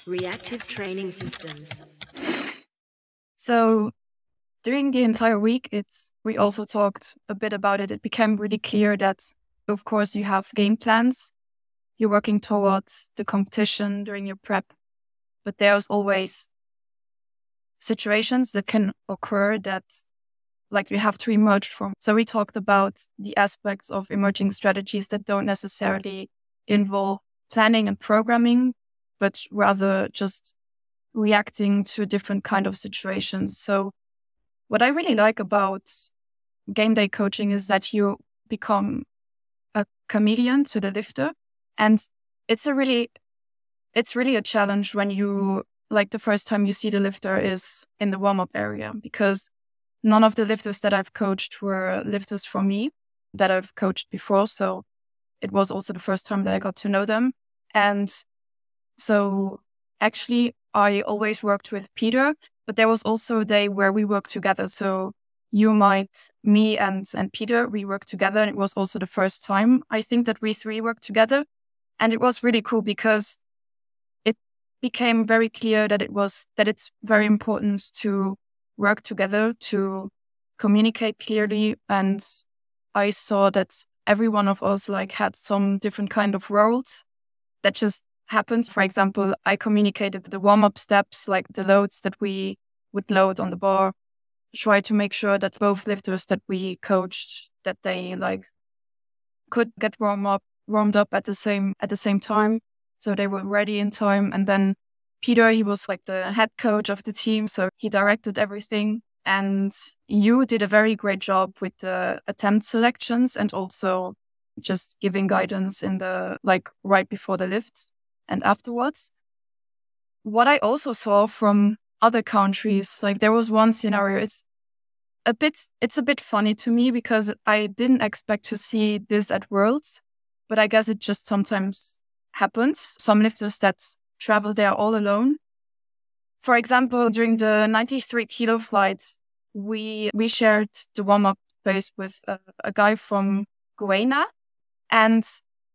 Reactive Training Systems. So during the entire week, we also talked a bit about it. It became really clear that, of course, you have game plans. You're working towards the competition during your prep, but there's always situations that can occur that like you have to emerge from. So we talked about the aspects of emerging strategies that don't necessarily involve planning and programming, but rather just reacting to different kind of situations. So what I really like about game day coaching is that you become a chameleon to the lifter. And it's really a challenge when you, like the first time you see the lifter is in the warm-up area, because none of the lifters that I've coached were lifters for me that I've coached before. So it was also the first time that I got to know them. And so actually I always worked with Peter, but there was also a day where we worked together. So me and Peter, we worked together. And it was also the first time I think that we three worked together. And it was really cool because it became very clear that it's very important to work together, to communicate clearly. And I saw that every one of us had some different kind of roles that just happens. For example, I communicated the warm-up steps, like the loads that we would load on the bar, try to make sure that both lifters that we coached, that they could get warmed up at the same time. So they were ready in time. And then Peter, he was the head coach of the team. So he directed everything. And you did a very great job with the attempt selections and also just giving guidance in the right before the lifts and afterwards. What I also saw from other countries, there was one scenario, it's a bit funny to me because I didn't expect to see this at Worlds, but I guess it just sometimes happens. Some lifters that travel there all alone. For example, during the 93 kilo flights, we shared the warm-up space with a guy from Guyana, and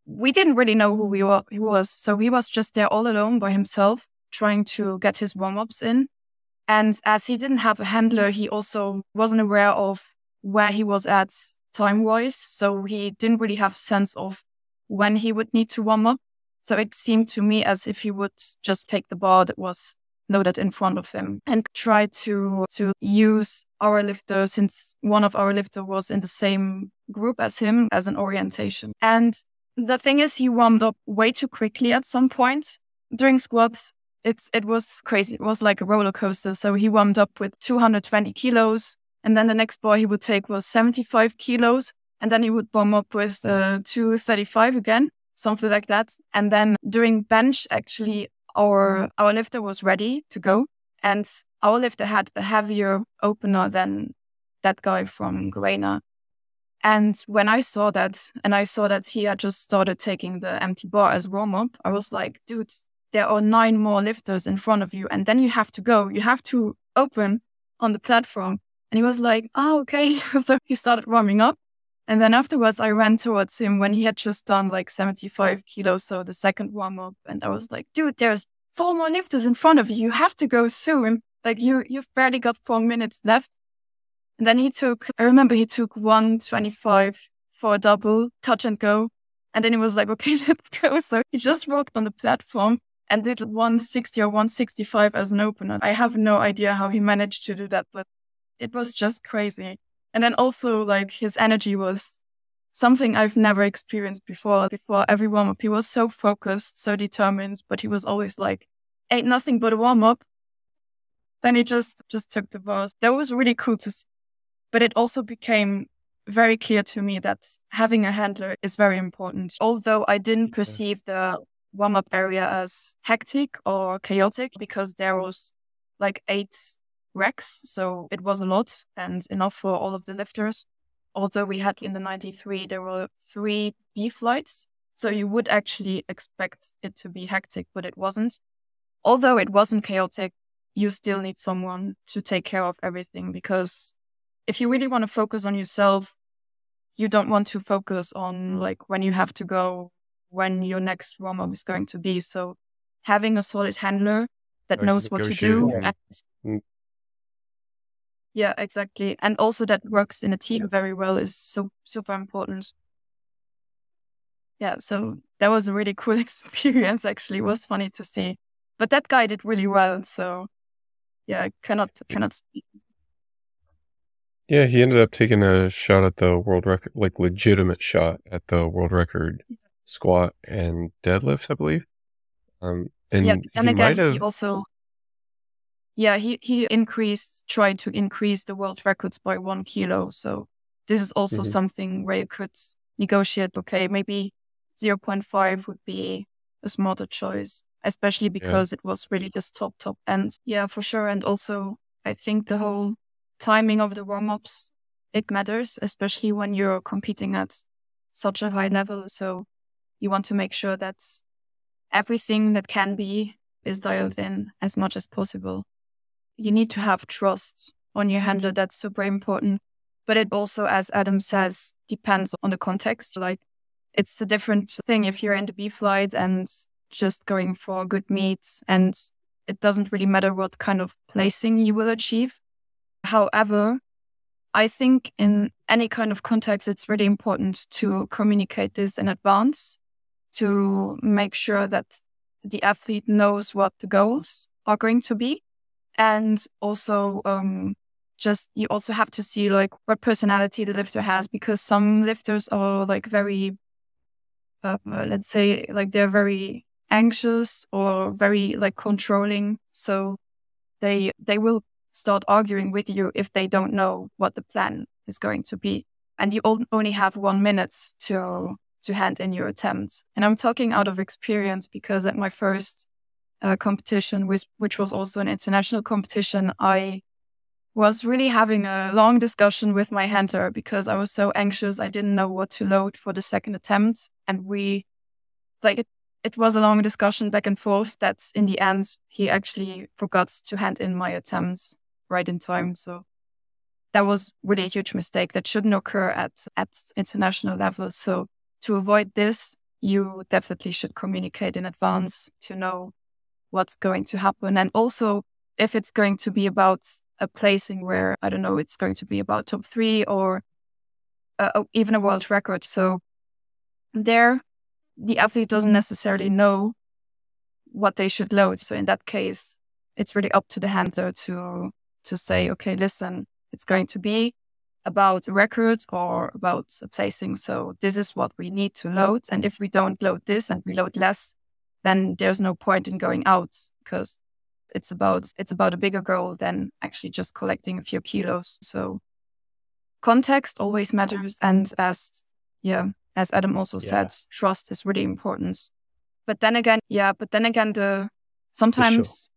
we didn't really know who he was. So he was just there all alone by himself, trying to get his warm-ups in. And as he didn't have a handler, he also wasn't aware of where he was at time-wise. So he didn't really have a sense of when he would need to warm up. So it seemed to me as if he would just take the bar that was loaded in front of him and try to use our lifter, since one of our lifter was in the same group as him, as an orientation. And the thing is, he warmed up way too quickly at some point during squats. It was crazy. It was like a roller coaster. So he warmed up with 220 kilos. And then the next bar he would take was 75 kilos. And then he would warm up with 235 again, something like that. And then during bench, actually, our lifter was ready to go. And our lifter had a heavier opener than that guy from Guyana. And when I saw that, and I saw that he had just started taking the empty bar as warm-up, I was like, dude, there are 9 more lifters in front of you. And then you have to go. You have to open on the platform. And he was like, oh, okay. So he started warming up. And then afterwards, I ran towards him when he had just done 75 kilos. So the second warm-up. And I was like, dude, there's 4 more lifters in front of you. You have to go soon. You've barely got 4 minutes left. And then I remember he took 125 for a double, touch and go. And then he was like, okay, let's go. So he just walked on the platform and did 160 or 165 as an opener. I have no idea how he managed to do that, but it was just crazy. And then also his energy was something I've never experienced before. Before every warm-up, he was so focused, so determined, but he was always ain't nothing but a warm-up. Then he just took the bars. That was really cool to see. But it also became very clear to me that having a handler is very important. Although I didn't perceive the warm-up area as hectic or chaotic, because there was 8 racks. So it was a lot and enough for all of the lifters. Although we had in the 93, there were 3 B flights. So you would actually expect it to be hectic, but it wasn't. Although it wasn't chaotic, you still need someone to take care of everything, because if you really want to focus on yourself, you don't want to focus on when you have to go, when your next warm-up is going to be. So having a solid handler that Like knows what to do. negotiating. Yeah, exactly. And also that works in a team very well is so super important. Yeah, so that was a really cool experience, actually. It was funny to see. But that guy did really well, so yeah, I cannot speak. Yeah, he ended up taking a shot at the world record, like legitimate shot at the world record squat and deadlifts, I believe. And Yeah, he and might again, he have, also he tried to increase the world records by 1 kilo. So this is also something where you could negotiate, okay, maybe 0.5 would be a smarter choice, especially because it was really this top end. Yeah, for sure. And also, I think the whole timing of the warm-ups, it matters, especially when you're competing at such a high level. So you want to make sure that everything that can be is dialed in as much as possible. You need to have trust on your handler. That's super important. But it also, as Adam says, depends on the context. Like, it's a different thing if you're in the B flight and just going for good meets, and it doesn't really matter what kind of placing you will achieve. However, I think in any kind of context, it's really important to communicate this in advance to make sure that the athlete knows what the goals are going to be. And also, you also have to see like what personality the lifter has, because some lifters are like very, let's say, like they're very anxious or very like controlling. So they will start arguing with you if they don't know what the plan is going to be. And you only have 1 minute to hand in your attempts. And I'm talking out of experience because at my first competition, which was also an international competition, I was really having a long discussion with my handler because I was so anxious. I didn't know what to load for the second attempt. And it was a long discussion back and forth that in the end, he actually forgot to hand in my attempts right in time. So that was really a huge mistake that shouldn't occur at international level. So to avoid this, you definitely should communicate in advance to know what's going to happen. And also, if it's going to be about a placing where, I don't know, it's going to be about top 3 or even a world record. So there, the athlete doesn't necessarily know what they should load. So in that case, it's really up to the handler to say, okay, listen, it's going to be about records or about a placing. So this is what we need to load. And if we don't load this and we load less, then there's no point in going out because it's about a bigger goal than actually just collecting a few kilos. So context always matters. And as Adam also said, trust is really important. But then again, sometimes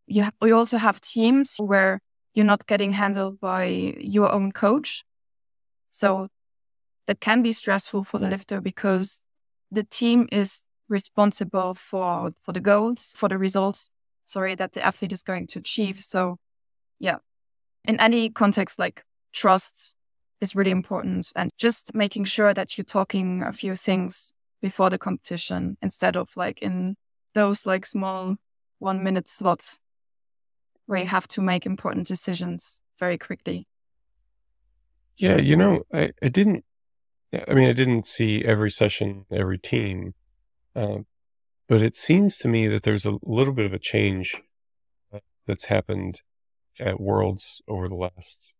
you also have teams where you're not getting handled by your own coach. So that can be stressful for the lifter because the team is responsible for the goals, for the results, that the athlete is going to achieve. So yeah, in any context, like trust is really important, and just making sure that you're talking a few things before the competition instead of like in those like small 1 minute slots where you have to make important decisions very quickly. Yeah, I didn't see every session, every team, but it seems to me that there's a little bit of a change that's happened at Worlds over the last,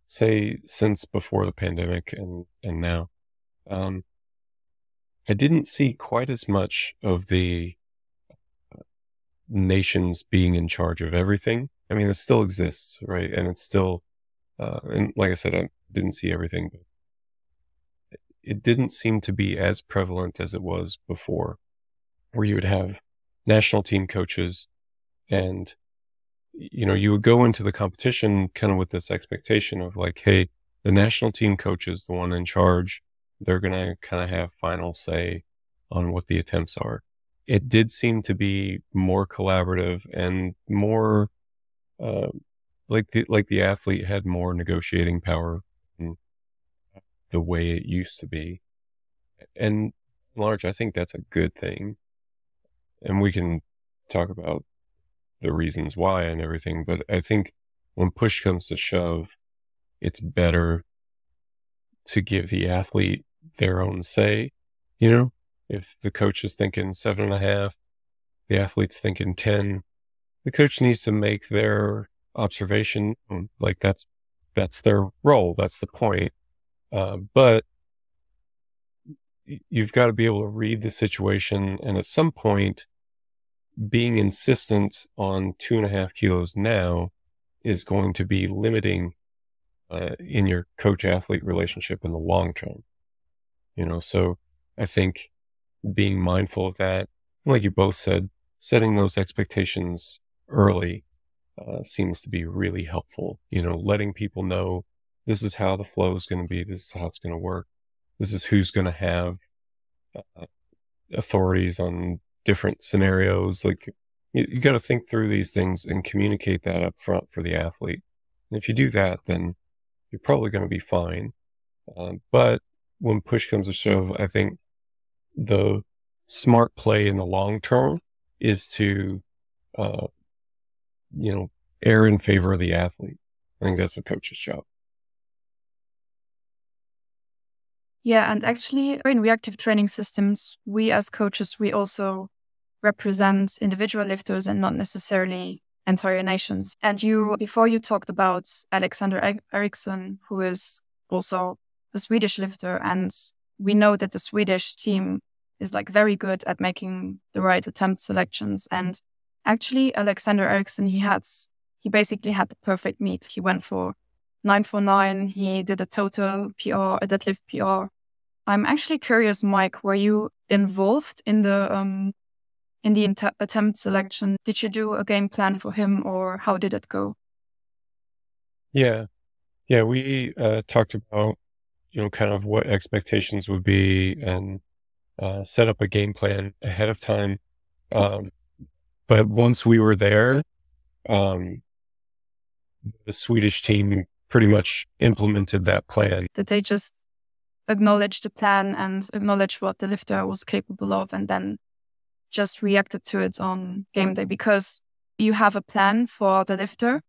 say, since before the pandemic and now. I didn't see quite as much of the nations being in charge of everything. I mean, it still exists, right? And it's still, and like I said, I didn't see everything, but it didn't seem to be as prevalent as it was before, where you would have national team coaches and, you would go into the competition kind of with this expectation of like, hey, the national team coach is the one in charge. They're going to kind of have final say on what the attempts are. It did seem to be more collaborative and more, like the athlete had more negotiating power than the way it used to be. And large, I think that's a good thing. and we can talk about the reasons why and everything, but I think when push comes to shove, it's better to give the athlete their own say. You know, if the coach is thinking 7.5, the athlete's thinking 10, the coach needs to make their observation. Like that's their role. That's the point. But you've got to be able to read the situation. And at some point, being insistent on 2.5 kilos now is going to be limiting in your coach-athlete relationship in the long term. You know, so I think being mindful of that, like you both said, setting those expectations early seems to be really helpful. You know, letting people know this is how the flow is going to be. This is how it's going to work. This is who's going to have authorities on different scenarios. Like you got to think through these things and communicate that up front for the athlete. And if you do that, then you're probably going to be fine. But when push comes to shove, I think the smart play in the long term is to, err in favor of the athlete. I think that's the coach's job. Yeah, and actually in reactive training systems, we as coaches, we also represent individual lifters and not necessarily entire nations. And before you talked about Alexander Eriksson, who is also a Swedish lifter, and we know that the Swedish team is like very good at making the right attempt selections. And actually Alexander Eriksson, he basically had the perfect meet. He went for 949. He did a total PR, a deadlift PR. I'm actually curious, Mike, were you involved in the attempt selection? Did you do a game plan for him, or how did it go? Yeah. We talked about, kind of what expectations would be and set up a game plan ahead of time. But once we were there, the Swedish team pretty much implemented that plan. Did they just acknowledge the plan and acknowledge what the lifter was capable of, and then just reacted to it on game day? Because you have a plan for the lifter,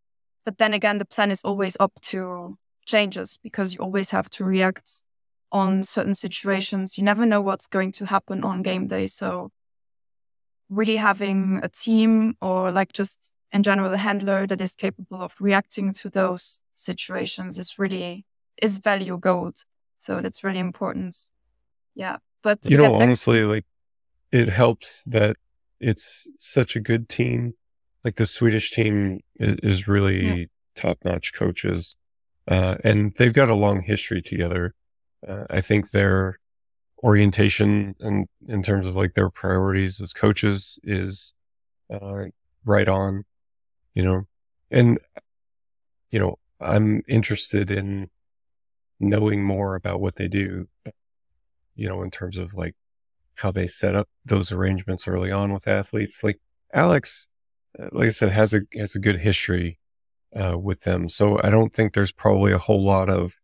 but then again, the plan is always up to changes because you always have to react on certain situations. You never know what's going to happen on game day. So really having a team, or like just in general, a handler that is capable of reacting to those situations is value gold. So that's really important. Yeah. But honestly, like it helps that it's such a good team. Like the Swedish team is really top-notch coaches. And they've got a long history together. I think their orientation and in terms of like their priorities as coaches is right on, and, I'm interested in knowing more about what they do, in terms of like how they set up those arrangements early on with athletes. Like Alex, like I said, has a good history with them. So I don't think there's probably a whole lot of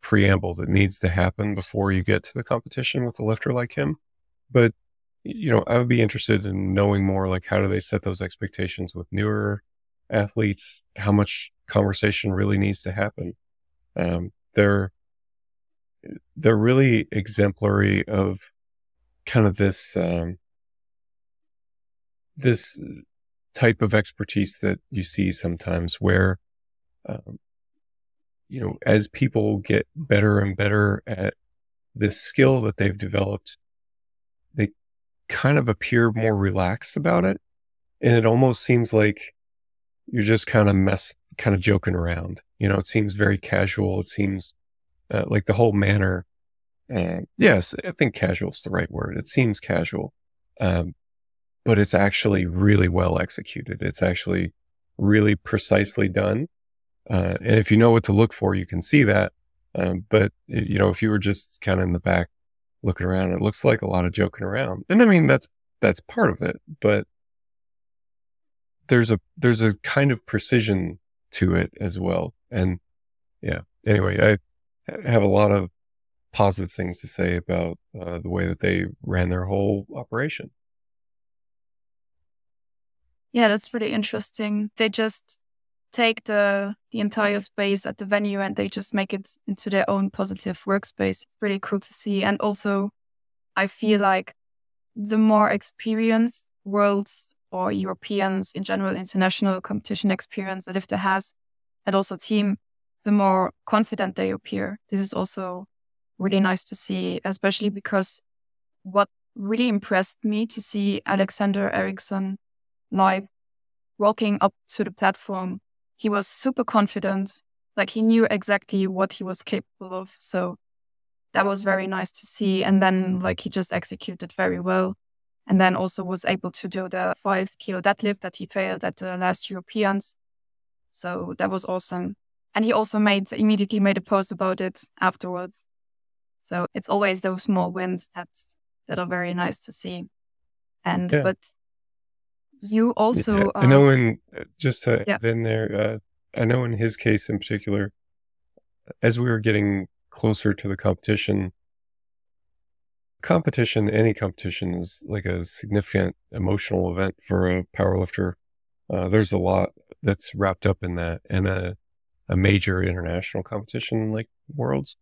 preamble that needs to happen before you get to the competition with a lifter like him. But, I would be interested in knowing more, like how do they set those expectations with newer athletes? How much conversation really needs to happen? They're really exemplary of kind of this type of expertise that you see sometimes where, as people get better and better at this skill that they've developed, they kind of appear more relaxed about it. And it almost seems like you're just kind of joking around. It seems very casual. It seems like the whole manner. Yes, I think casual is the right word. It seems casual. But it's actually really well executed. It's actually really precisely done. And if you know what to look for, you can see that. But if you were just kind of in the back looking around, it looks like a lot of joking around. And I mean, that's part of it, but there's a kind of precision to it as well. And yeah, anyway, I have a lot of positive things to say about the way that they ran their whole operation. Yeah, that's pretty interesting. They just take the entire space at the venue and they just make it into their own positive workspace. It's really cool to see. And also, I feel like the more experienced worlds or Europeans in general, international competition experience that IFTA has, and also team, the more confident they appear. This is also really nice to see, especially because what really impressed me to see Alexander Eriksson live walking up to the platform. He was super confident, like he knew exactly what he was capable of. So that was very nice to see. And then like he just executed very well. And then also was able to do the 5 kilo deadlift that he failed at the last Europeans. So that was awesome. And he also immediately made a post about it afterwards. So it's always those small wins that are very nice to see. And but you also I know in just to add in there, I know in his case in particular, as we were getting closer to the competition, any competition is like a significant emotional event for a powerlifter. There's a lot that's wrapped up in that, and a major international competition like Worlds,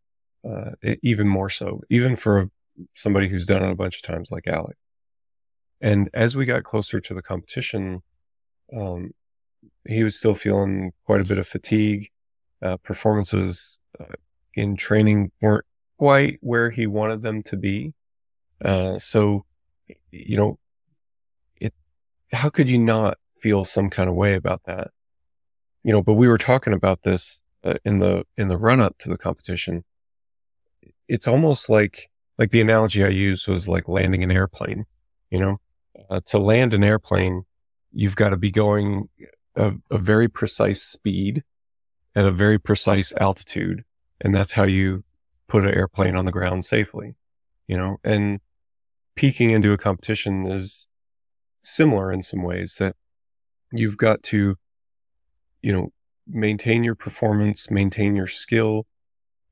even more so, even for somebody who's done it a bunch of times like Alec. And as we got closer to the competition, he was still feeling quite a bit of fatigue. Performances in training weren't quite where he wanted them to be. So, you know, how could you not feel some kind of way about that? You know, but we were talking about this in the run up to the competition. It's almost like the analogy I used was like landing an airplane. You know, to land an airplane, you've got to be going a very precise speed at a very precise altitude, and that's how you put an airplane on the ground safely. You know, and peaking into a competition is similar in some ways, that you've got to, you know, maintain your performance, maintain your skill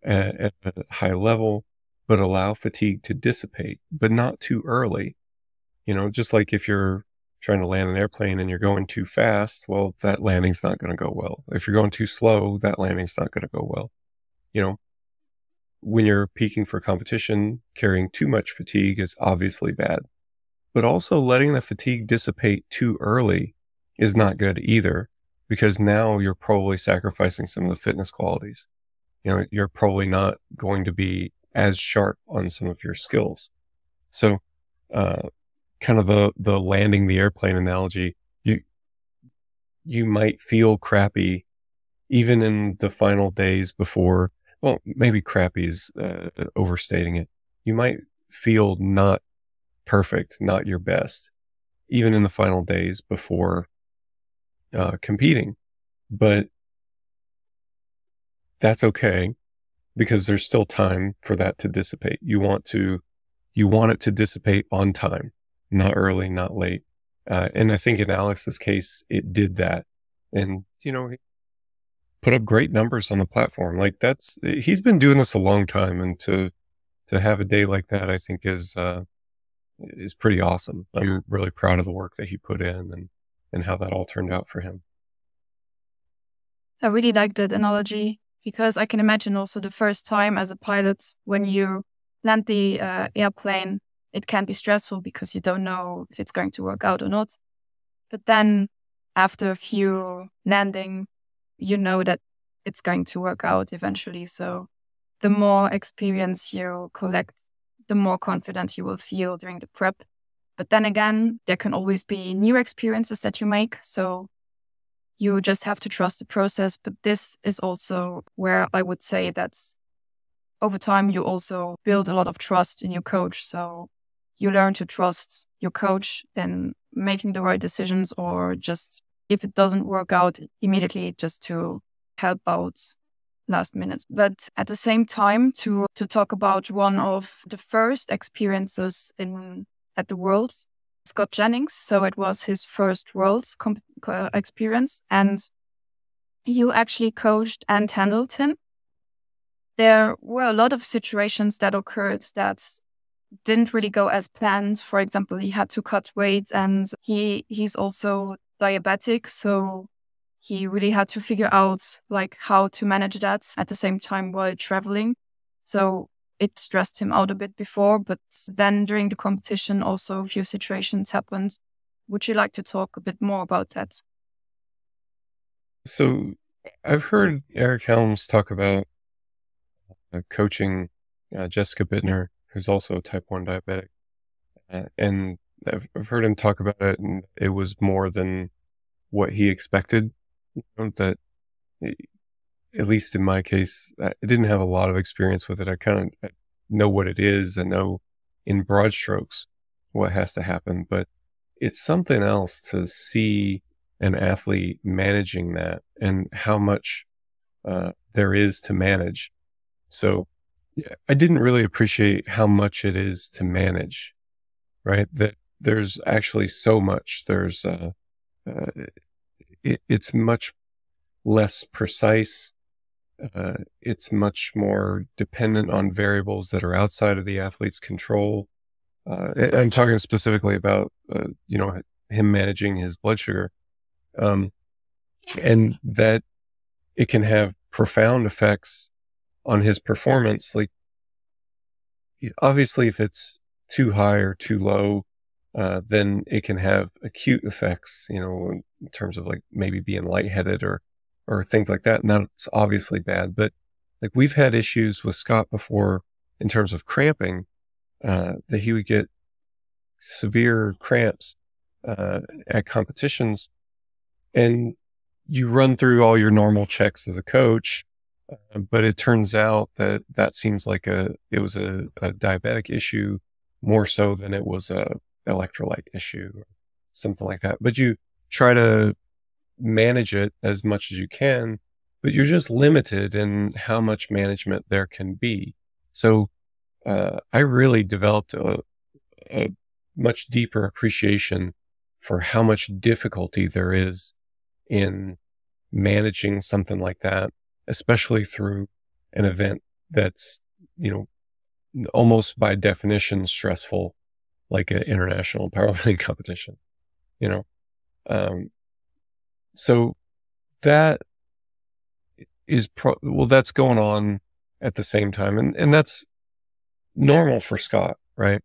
at a high level, but allow fatigue to dissipate, but not too early. You know, just like if you're trying to land an airplane and you're going too fast, well, that landing's not going to go well. If you're going too slow, that landing's not going to go well. You know, when you're peaking for competition, carrying too much fatigue is obviously bad. But also letting the fatigue dissipate too early is not good either, because now you're probably sacrificing some of the fitness qualities. You know, you're probably not going to be as sharp on some of your skills. So, kind of the landing the airplane analogy, you might feel crappy even in the final days before. Well, maybe crappy is overstating it. You might feel not perfect, not your best, even in the final days before competing. But that's okay, because there's still time for that to dissipate. You want it to dissipate on time, not early, not late. And I think in Alex's case, it did that. And, you know, he put up great numbers on the platform. Like he's been doing this a long time. And to have a day like that, I think is pretty awesome. I'm really proud of the work that he put in and how that all turned out for him. I really like that analogy, because I can imagine also the first time as a pilot, when you land the airplane, it can be stressful because you don't know if it's going to work out or not. But then after a few landings, you know that it's going to work out eventually. So the more experience you collect, the more confident you will feel during the prep. But then again, there can always be new experiences that you make. So you just have to trust the process. But this is also where I would say that over time, you also build a lot of trust in your coach. So you learn to trust your coach in making the right decisions, or just if it doesn't work out immediately, just to help out last minute. But at the same time, to talk about one of the first experiences at the Worlds, Scott Jennings. So it was his first Worlds experience, and you actually coached and handled him. There were a lot of situations that occurred that didn't really go as planned. For example, he had to cut weight, and he's also diabetic, so he really had to figure out like how to manage that at the same time while traveling. So it stressed him out a bit before, but then during the competition also a few situations happened. Would you like to talk a bit more about that? So I've heard Eric Helms talk about coaching Jessica Bittner, who's also a type 1 diabetic. And I've heard him talk about it, and it was more than what he expected. That, at least in my case, I didn't have a lot of experience with it. I kind of know what it is. I know in broad strokes what has to happen, but it's something else to see an athlete managing that and how much there is to manage. So I didn't really appreciate how much it is to manage, right? That there's actually so much. It's much less precise. It's much more dependent on variables that are outside of the athlete's control. I'm talking specifically about, him managing his blood sugar. And that it can have profound effects on his performance. Like, obviously, if it's too high or too low, then it can have acute effects, in terms of like maybe being lightheaded or things like that. And that's obviously bad. But like, we've had issues with Scott before in terms of cramping, that he would get severe cramps at competitions. And you run through all your normal checks as a coach, but it turns out that seems like it was a diabetic issue more so than it was a electrolyte issue or something like that. But you try to manage it as much as you can, but you're just limited in how much management there can be. So I really developed a much deeper appreciation for how much difficulty there is in managing something like that, especially through an event that's, almost by definition stressful, like an international powerlifting competition, So that is that's going on at the same time. And that's normal for Scott, right?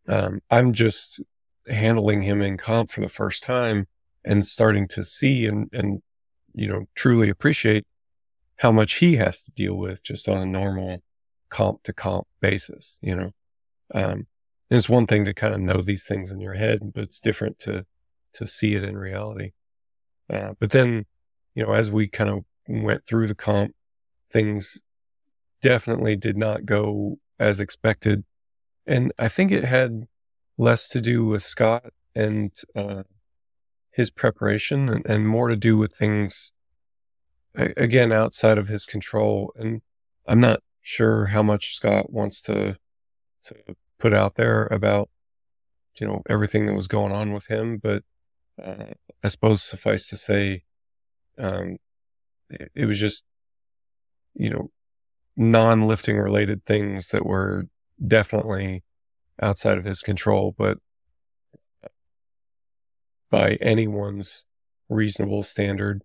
I'm just handling him in comp for the first time and starting to see and truly appreciate how much he has to deal with just on a normal comp to comp basis, It's one thing to kind of know these things in your head, but it's different to see it in reality. But then, as we kind of went through the comp, things definitely did not go as expected. And I think it had less to do with Scott and his preparation and more to do with things, again, outside of his control. And I'm not sure how much Scott wants to put out there about, everything that was going on with him. But I suppose suffice to say, it was just, non-lifting related things that were definitely outside of his control, but by anyone's reasonable standard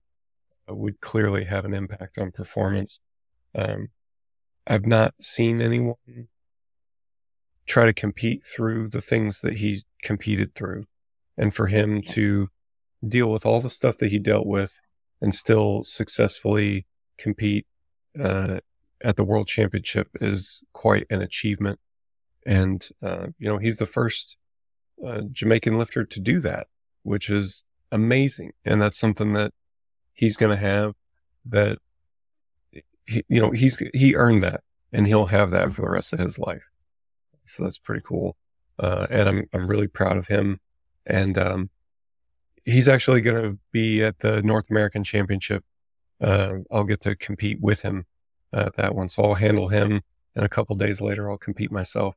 would clearly have an impact on performance. I've not seen anyone try to compete through the things that he's competed through. And for him to deal with all the stuff that he dealt with and still successfully compete at the World Championship is quite an achievement. And, he's the first Jamaican lifter to do that, which is amazing. And that's something that he's going to have, that, he earned that, and he'll have that for the rest of his life. So that's pretty cool. And I'm really proud of him. And he's actually going to be at the North American Championship. I'll get to compete with him at that one. So I'll handle him, and a couple days later I'll compete myself.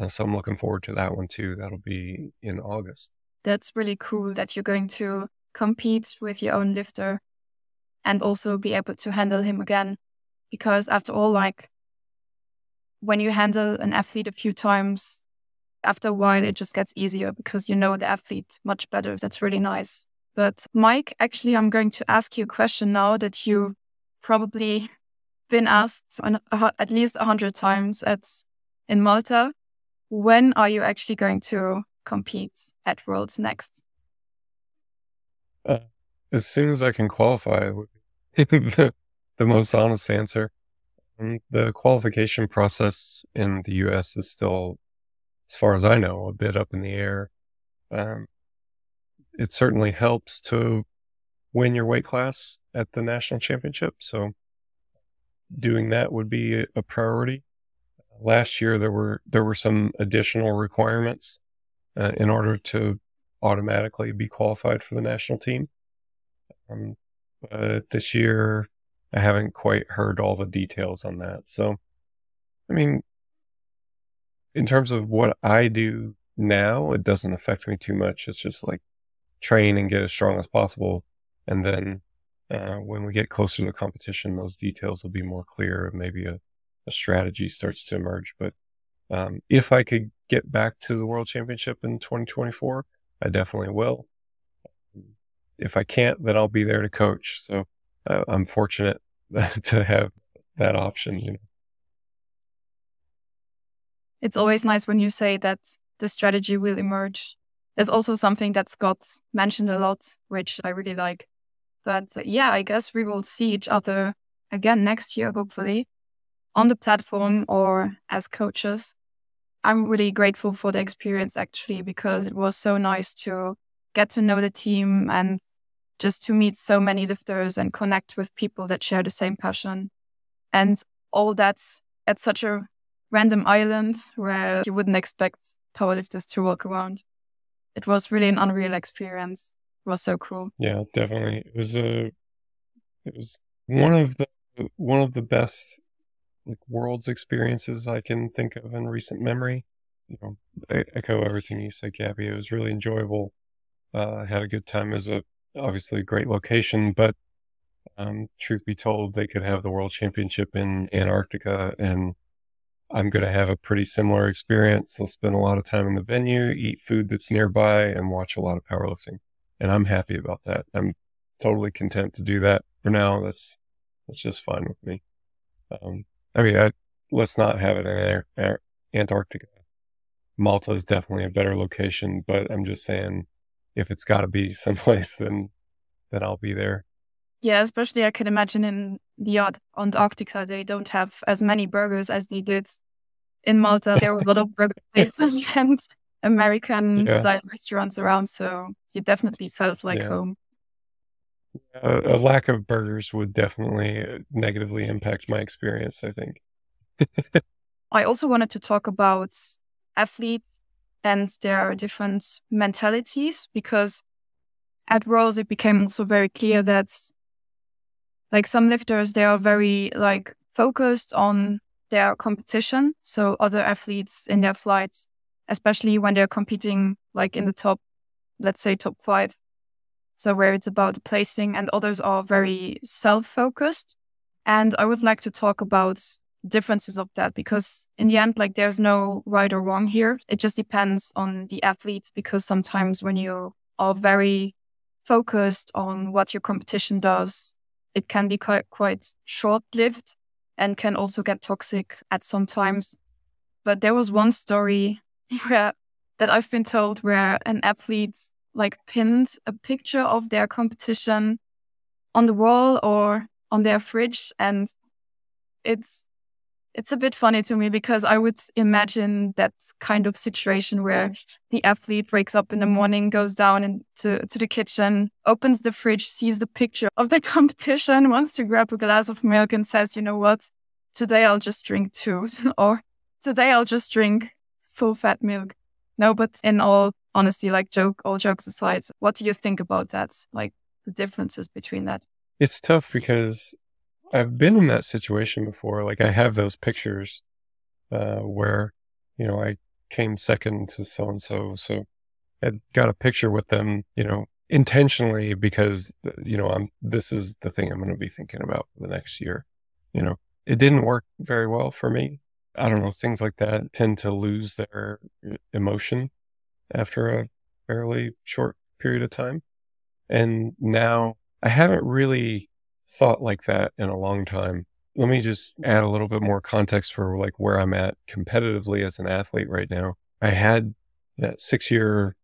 So I'm looking forward to that one too. That'll be in August. That's really cool that you're going to compete with your own lifter and also be able to handle him again. Because after all, like, when you handle an athlete a few times, after a while it just gets easier because you know the athlete much better. That's really nice. But Mike, actually, I'm going to ask you a question now that you've probably been asked at least 100 times in Malta. When are you actually going to compete at Worlds next? As soon as I can qualify, would be the most honest answer. The qualification process in the US is still, as far as I know, a bit up in the air. It certainly helps to win your weight class at the national championship. So doing that would be a priority. Last year, there were some additional requirements in order to automatically be qualified for the national team. But this year, I haven't quite heard all the details on that. So, I mean, in terms of what I do now, it doesn't affect me too much. It's just like train and get as strong as possible. And then when we get closer to the competition, those details will be more clear. Maybe a strategy starts to emerge. But if I could get back to the World Championship in 2024, I definitely will. If I can't, then I'll be there to coach. So I'm fortunate to have that option, you know. It's always nice when you say that the strategy will emerge. There's also something that Scott mentioned a lot, which I really like. But yeah, I guess we will see each other again next year, hopefully, on the platform or as coaches. I'm really grateful for the experience, actually, because it was so nice to get to know the team and just to meet so many lifters and connect with people that share the same passion. And all that's at such a random island where you wouldn't expect powerlifters to walk around. It was really an unreal experience. It was so cool. Yeah, definitely. It was one of the best like Worlds experiences I can think of in recent memory. You know, I echo everything you said, Gabby. It was really enjoyable. I had a good time. As obviously a great location, but truth be told, they could have the World Championship in Antarctica, and I'm going to have a pretty similar experience. I'll spend a lot of time in the venue, eat food that's nearby, and watch a lot of powerlifting. And I'm happy about that. I'm totally content to do that for now. That's just fine with me. Let's not have it in Antarctica. Malta is definitely a better location, but I'm just saying, if it's got to be someplace, then I'll be there. Yeah, especially I can imagine in the Antarctica, they don't have as many burgers as they did in Malta. There were a lot of burger places and American-style restaurants around, so you definitely felt like home. A lack of burgers would definitely negatively impact my experience, I think. I also wanted to talk about athletes and their different mentalities, because at Worlds it became also very clear that like some lifters, they are very like focused on their competition. So other athletes in their flights, especially when they're competing like in the top, let's say top 5. So where it's about the placing, and others are very self-focused. And I would like to talk about differences of that, because in the end, like there's no right or wrong here. It just depends on the athletes, because sometimes when you are very focused on what your competition does, it can be quite short-lived and can also get toxic at some times. But there was one story that I've been told where an athlete like pinned a picture of their competition on the wall or on their fridge, and it's a bit funny to me, because I would imagine that kind of situation where the athlete wakes up in the morning, goes down into the kitchen, opens the fridge, sees the picture of the competition, wants to grab a glass of milk and says, you know what, today I'll just drink 2 or today I'll just drink full fat milk. No, but in all honesty, like all jokes aside, what do you think about that? Like the differences between that? It's tough because I've been in that situation before. Like I have those pictures where, you know, I came second to so-and-so. So I got a picture with them, you know, intentionally because, you know, this is the thing I'm going to be thinking about for the next year. You know, it didn't work very well for me. I don't know, things like that tend to lose their emotion after a fairly short period of time. And now I haven't really thought like that in a long time. Let me just add a little bit more context for like where I'm at competitively as an athlete right now. I had that 6-year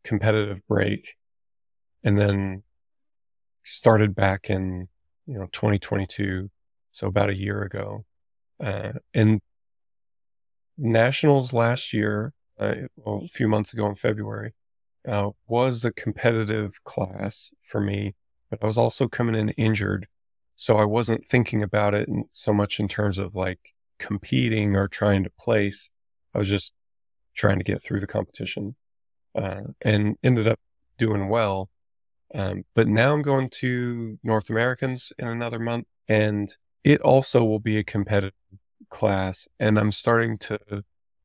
competitive break and then started back in, 2022. So about a year ago. And nationals last year, a few months ago in February, was a competitive class for me, but I was also coming in injured. So I wasn't thinking about it so much in terms of like competing or trying to place. I was just trying to get through the competition, and ended up doing well. But now I'm going to North Americans in another month, and it also will be a competitive class. And I'm starting to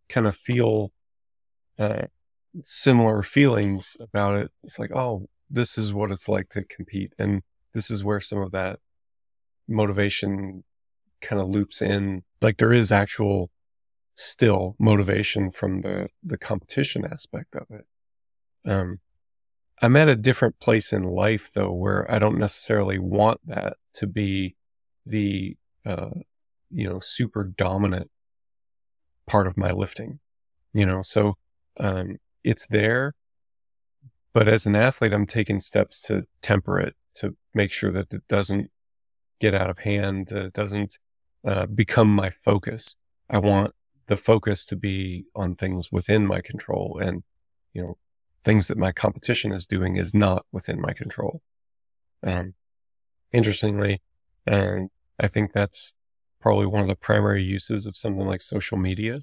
kind of feel similar feelings about it. It's like, oh, this is what it's like to compete. And this is where some of that motivation kind of loops in. Like there is actual still motivation from the competition aspect of it. I'm at a different place in life though, where I don't necessarily want that to be the, super dominant part of my lifting, so, it's there, but as an athlete, I'm taking steps to temper it, to make sure that it doesn't get out of hand, that it doesn't become my focus. I want the focus to be on things within my control, and, things that my competition is doing is not within my control. Interestingly, and I think that's probably one of the primary uses of something like social media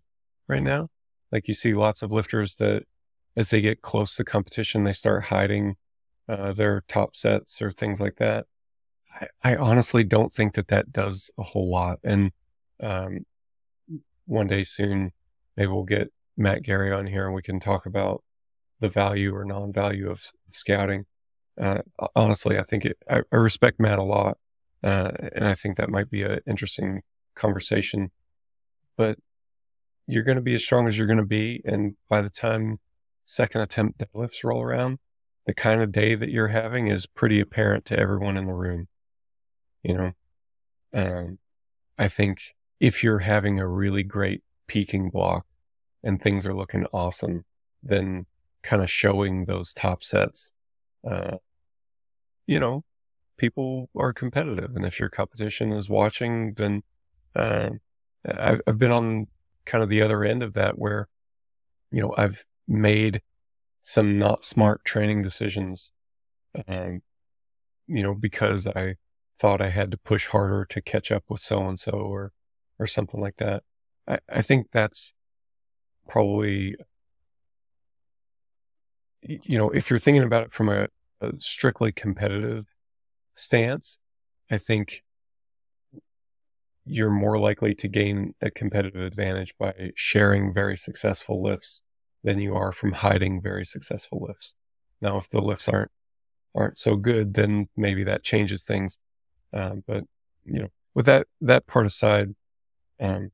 right now. Like you see lots of lifters that as they get close to competition, they start hiding their top sets or things like that. I honestly don't think that does a whole lot. And one day soon, maybe we'll get Matt Gary on here and we can talk about the value or non-value of scouting. Honestly, I think I respect Matt a lot. And I think that might be an interesting conversation, but you're going to be as strong as you're going to be. And by the time second attempt deadlifts roll around, the kind of day that you're having is pretty apparent to everyone in the room. I think if you're having a really great peaking block and things are looking awesome, then kind of showing those top sets, people are competitive. And if your competition is watching, then I've been on kind of the other end of that where, I've made some not smart training decisions, because I thought I had to push harder to catch up with so-and-so or something like that. I think that's probably, if you're thinking about it from a strictly competitive stance, I think you're more likely to gain a competitive advantage by sharing very successful lifts than you are from hiding very successful lifts. Now, if the lifts aren't so good, then maybe that changes things. But with that part aside, and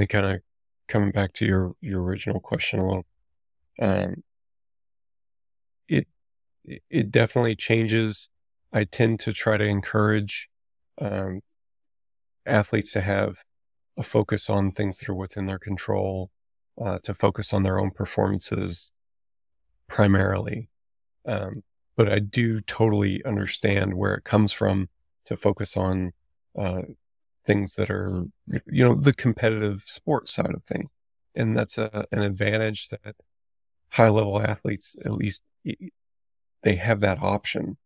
kind of coming back to your original question a little, it definitely changes. I tend to try to encourage athletes to have a focus on things that are within their control, to focus on their own performances primarily. But I do totally understand where it comes from to focus on things that are, the competitive sports side of things. And that's an advantage that high-level athletes, at least, they have that option.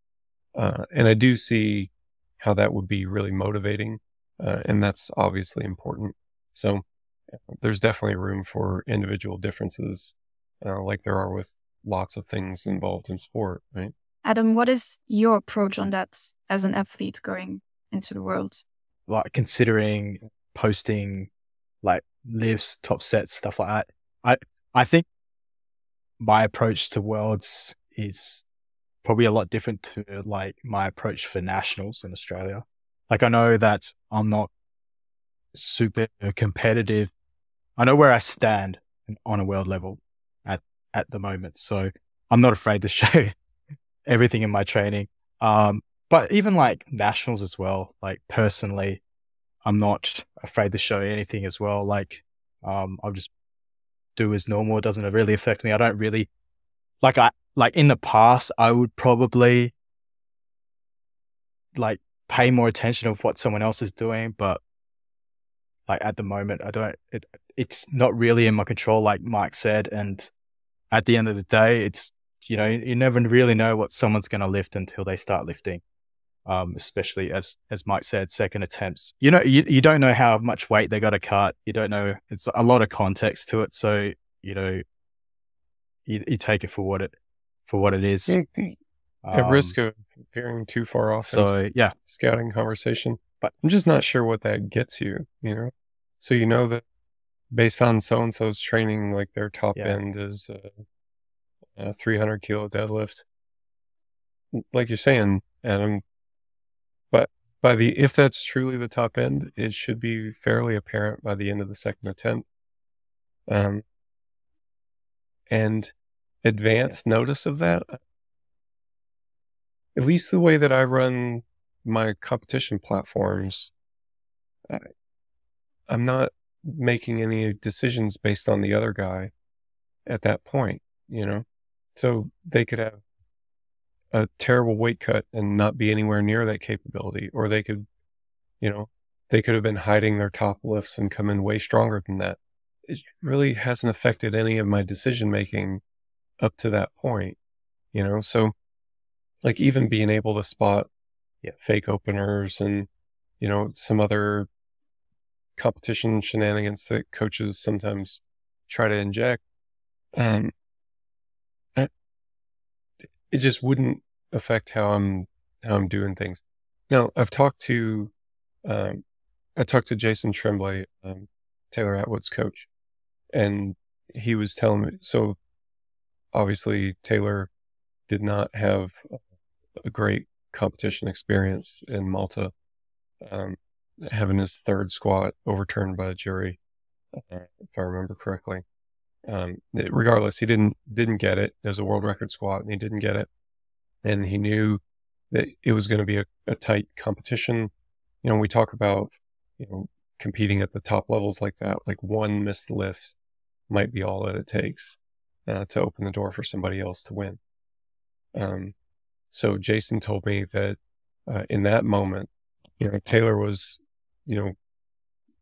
And I do see how that would be really motivating. And that's obviously important. So there's definitely room for individual differences, like there are with lots of things involved in sport, right? Adam, what is your approach on that as an athlete going into the Worlds? Like considering posting like lifts, top sets, stuff like that. I think my approach to Worlds is probably a lot different to like my approach for nationals in Australia. Like I know that I'm not super competitive. I know where I stand on a world level at the moment. So I'm not afraid to show everything in my training. But even like nationals as well, like personally, I'm not afraid to show anything as well. Like, I'll just do as normal. It doesn't really affect me. I don't really like in the past, I would probably like pay more attention of what someone else is doing, but like at the moment, it's not really in my control, like Mike said. And at the end of the day, it's, you never really know what someone's going to lift until they start lifting. Especially as Mike said, second attempts, you don't know how much weight they got to cut. You don't know. It's a lot of context to it. So, you take it for what it is. At risk of veering too far off into scouting conversation, but I'm just not sure what that gets you, So that based on so-and-so's training, like their top end is a 300 kilo deadlift. Like you're saying, Adam, but if that's truly the top end, it should be fairly apparent by the end of the second attempt. And advance notice of that, at least the way that I run my competition platforms, I'm not making any decisions based on the other guy at that point, So they could have a terrible weight cut and not be anywhere near that capability, or they could, they could have been hiding their top lifts and come in way stronger than that. It really hasn't affected any of my decision making up to that point, So like even being able to spot fake openers and, some other competition shenanigans that coaches sometimes try to inject, it just wouldn't affect how I'm doing things. Now, I've talked to Jason Tremblay, Taylor Atwood's coach, and he was telling me, so obviously Taylor did not have a great competition experience in Malta, having his third squat overturned by a jury, if I remember correctly. Regardless, he didn't get it. It was a world record squat and he didn't get it. And he knew that it was going to be a tight competition. We talk about, competing at the top levels like that, like one missed lift might be all that it takes to open the door for somebody else to win. So Jason told me that in that moment, Taylor was,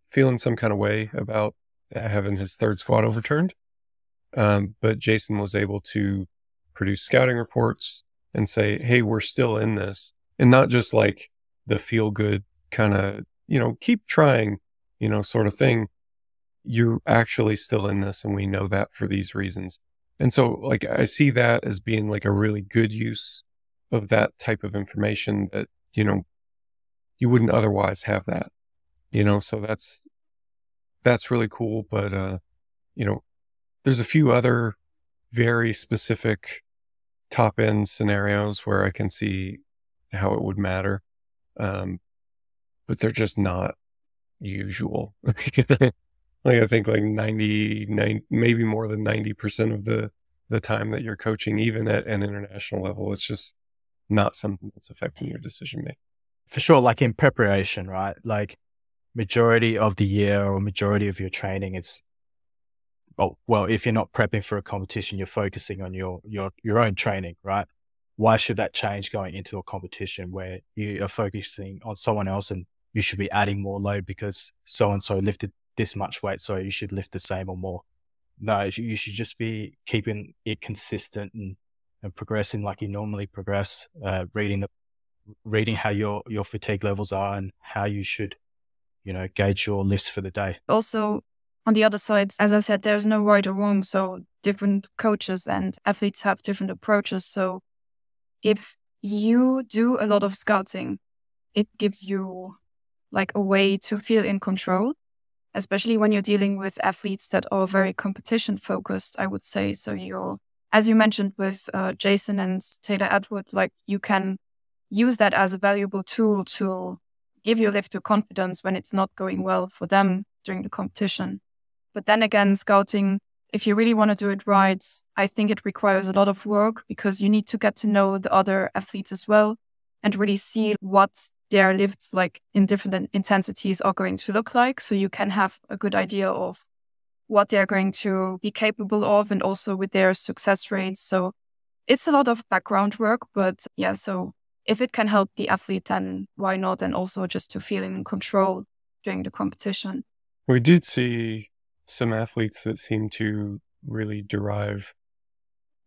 feeling some kind of way about having his third squat overturned. But Jason was able to produce scouting reports and say, hey, we're still in this. And not just like the feel good kind of, keep trying, sort of thing. You're actually still in this. And we know that for these reasons. And so like, I see that as being like a really good use of that type of information that, you wouldn't otherwise have that, so that's really cool. But, there's a few other very specific top end scenarios where I can see how it would matter. But they're just not usual. Like I think like 99, maybe more than 90% of the time that you're coaching, even at an international level, it's just not something that's affecting your decision making. For sure. Like in preparation, right? Like majority of the year or majority of your training is, well, if you're not prepping for a competition, you're focusing on your own training, right? Why should that change going into a competition where you are focusing on someone else and you should be adding more load because so-and-so lifted this much weight, so you should lift the same or more? No, you should just be keeping it consistent and progressing like you normally progress, reading how your fatigue levels are and how you should, gauge your lifts for the day. Also, on the other side, as I said, there's no right or wrong. So different coaches and athletes have different approaches. So if you do a lot of scouting, it gives you like a way to feel in control, especially when you're dealing with athletes that are very competition focused, I would say. So you're, as you mentioned with Jason and Taylor Atwood, like you can use that as a valuable tool to give your lifter confidence when it's not going well for them during the competition. But then again, scouting if you really want to do it right, I think it requires a lot of work because you need to get to know the other athletes as well and really see what their lifts like in different intensities are going to look like. So you can have a good idea of what they're going to be capable of and also with their success rates. So it's a lot of background work, but yeah, so if it can help the athlete, then why not? And also just to feel in control during the competition. We did see some athletes that seem to really derive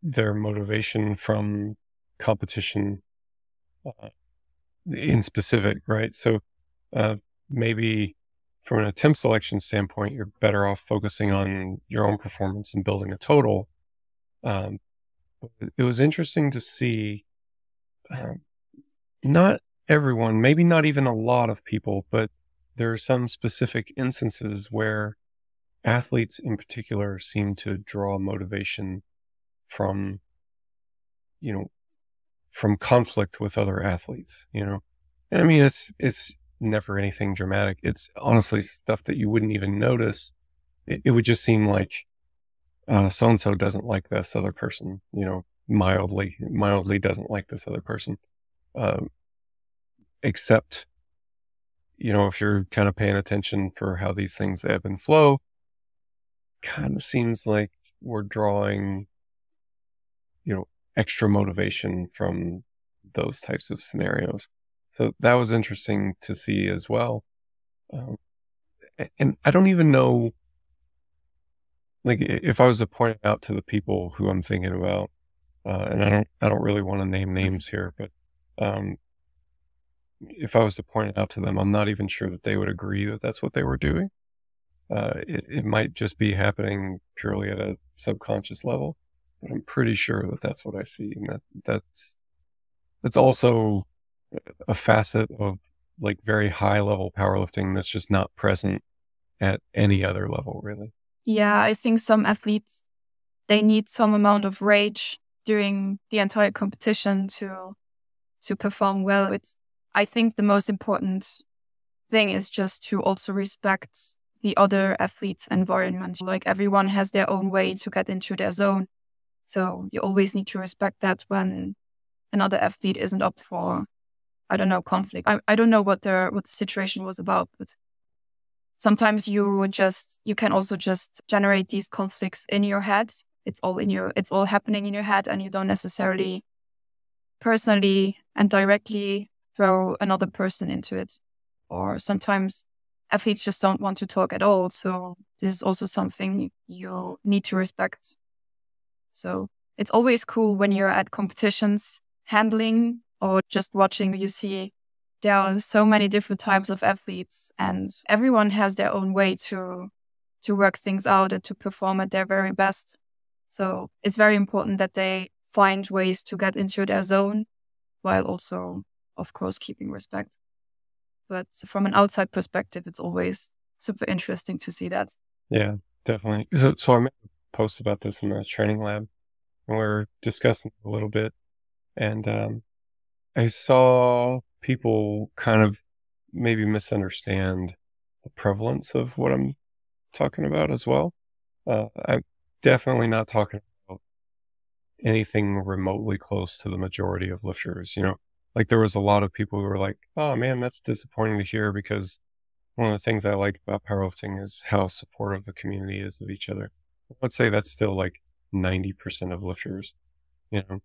their motivation from competition in specific, right? So maybe from an attempt selection standpoint, you're better off focusing on your own performance and building a total. It was interesting to see not everyone, maybe not even a lot of people, but there are some specific instances where athletes in particular seem to draw motivation from, from conflict with other athletes, And I mean, it's never anything dramatic. It's honestly stuff that you wouldn't even notice. It would just seem like so-and-so doesn't like this other person, mildly doesn't like this other person. Except, if you're kind of paying attention for how these things ebb and flow, kind of seems like we're drawing, extra motivation from those types of scenarios. So that was interesting to see as well. And I don't even know, like, if I was to point it out to the people who I'm thinking about, and I don't really want to name names here, but if I was to point it out to them, I'm not even sure that they would agree that that's what they were doing. It might just be happening purely at a subconscious level, but I'm pretty sure that that's what I see. And that's also a facet of like very high level powerlifting that's just not present at any other level, really. Yeah, I think some athletes, they need some amount of rage during the entire competition to perform well. I think the most important thing is just to also respect the other athletes' environment. Like everyone has their own way to get into their zone. So you always need to respect that when another athlete isn't up for, I don't know, conflict. I don't know what the situation was about, but sometimes you can also just generate these conflicts in your head. It's all happening in your head, and you don't necessarily personally and directly throw another person into it. Or sometimes athletes just don't want to talk at all. So this is also something you need to respect. So it's always cool when you're at competitions handling or just watching, you see there are so many different types of athletes and everyone has their own way to work things out and to perform at their very best. So it's very important that they find ways to get into their zone while also, of course, keeping respect. But from an outside perspective, it's always super interesting to see that. Yeah, definitely. So I made a post about this in the training lab, and we were discussing it a little bit. And I saw people kind of maybe misunderstand the prevalence of what I'm talking about as well. I'm definitely not talking about anything remotely close to the majority of lifters, Like there was a lot of people who were like, oh man, that's disappointing to hear because one of the things I like about powerlifting is how supportive the community is of each other. Let's say that's still like 90% of lifters, and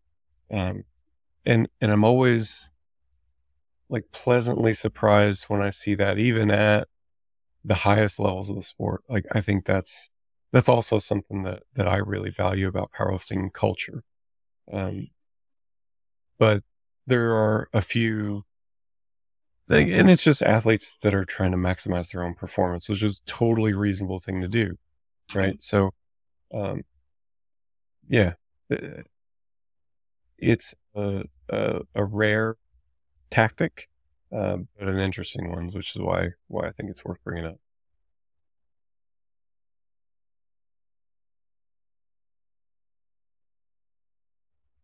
I'm always like pleasantly surprised when I see that even at the highest levels of the sport. Like I think that's also something that I really value about powerlifting culture. But there are a few, and it's just athletes that are trying to maximize their own performance, which is a totally reasonable thing to do, right? So, yeah, it's a rare tactic, but an interesting one, which is why I think it's worth bringing up.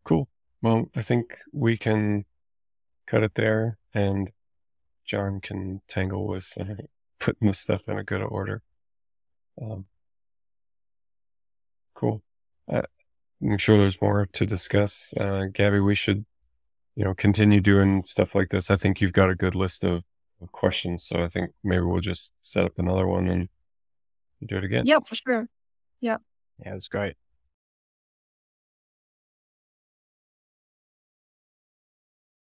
Cool. Well, I think we can cut it there, and John can tangle with putting the stuff in a good order. Cool. I'm sure there's more to discuss. Gaby, we should, continue doing stuff like this. I think you've got a good list of questions, so I think maybe we'll just set up another one and do it again. Yeah, for sure. Yeah. Yeah, it was great.